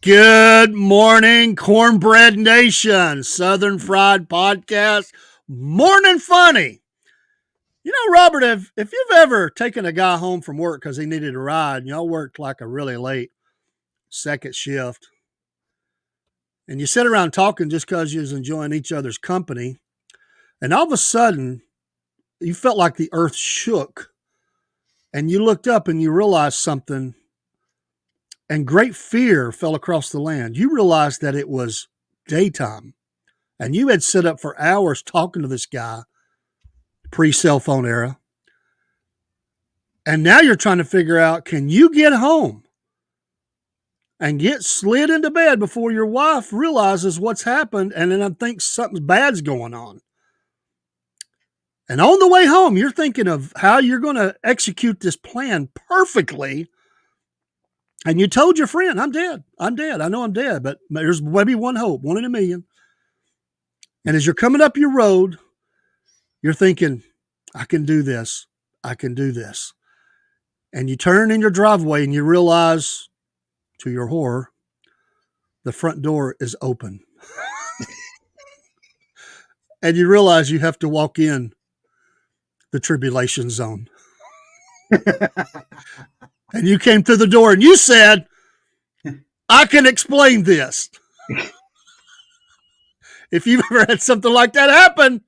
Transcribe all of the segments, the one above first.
Good morning, Cornbread Nation, Southern Fried Podcast, Morning Funny. You know, Robert, if you've ever taken a guy home from work because he needed a ride, and y'all worked like a really late second shift, and you sit around talking just because you was enjoying each other's company, and all of a sudden, you felt like the earth shook, and you looked up and you realized something, and great fear fell across the land. You realized that it was daytime. And you had sit up for hours talking to this guy, pre-cell phone era. And now you're trying to figure out, can you get home and get slid into bed before your wife realizes what's happened and then thinks something bad's going on? And on the way home, you're thinking of how you're going to execute this plan perfectly. And you told your friend, I'm dead. I'm dead. I know I'm dead, but there's maybe one hope, one in a million. And as you're coming up your road, you're thinking, I can do this. I can do this. And you turn in your driveway and you realize, to your horror, the front door is open. And you realize you have to walk in the tribulation zone. And you came through the door and you said, I can explain this. If you've ever had something like that happen,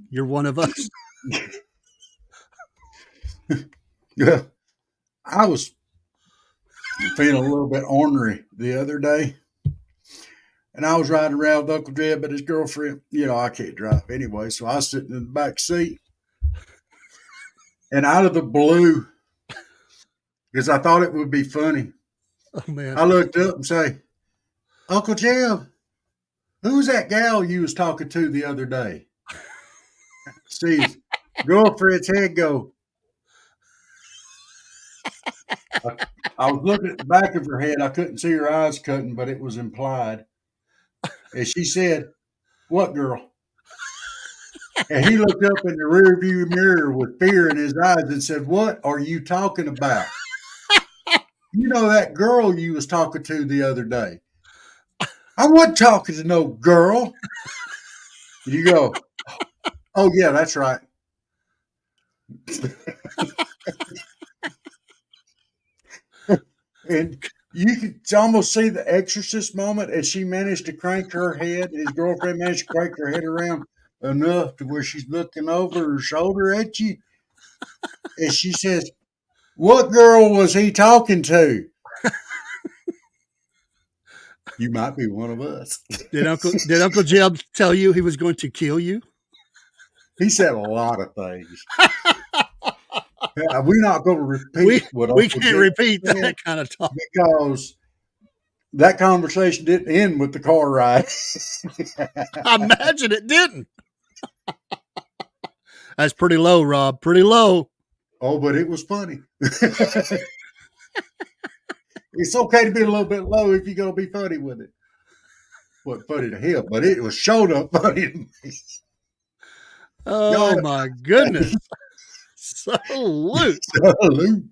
you're one of us. Yeah, I was feeling a little bit ornery the other day, and I was riding around with Uncle Jeb and his girlfriend. You know, I can't drive anyway, so I was sitting in the back seat. And out of the blue, because I thought it would be funny, Oh, man. I looked up and say, Uncle Jeb, who's that gal you was talking to the other day? See his girlfriend's head go. I was looking at the back of her head. I couldn't see her eyes cutting, but it was implied. And she said, what girl? And he looked up in the rearview mirror with fear in his eyes and said, what are you talking about? You know that girl you was talking to the other day. I wasn't talking to no girl. And you go, oh, yeah, that's right. And you could almost see the Exorcist moment as she managed to crank her head. His girlfriend managed to crank her head around enough to where she's looking over her shoulder at you. And she says, what girl was he talking to? You might be one of us. Did Uncle Jeb tell you he was going to kill you? He said a lot of things. We're not going to repeat what we Uncle can't Jeb repeat said that kind of talk because that conversation didn't end with the car ride. I imagine it didn't. That's pretty low, Rob. Pretty low. Oh, but it was funny. It's okay to be a little bit low if you're going to be funny with it. Wasn't funny to him, but it was showed up funny to me. Oh, my goodness. Salute. Salute.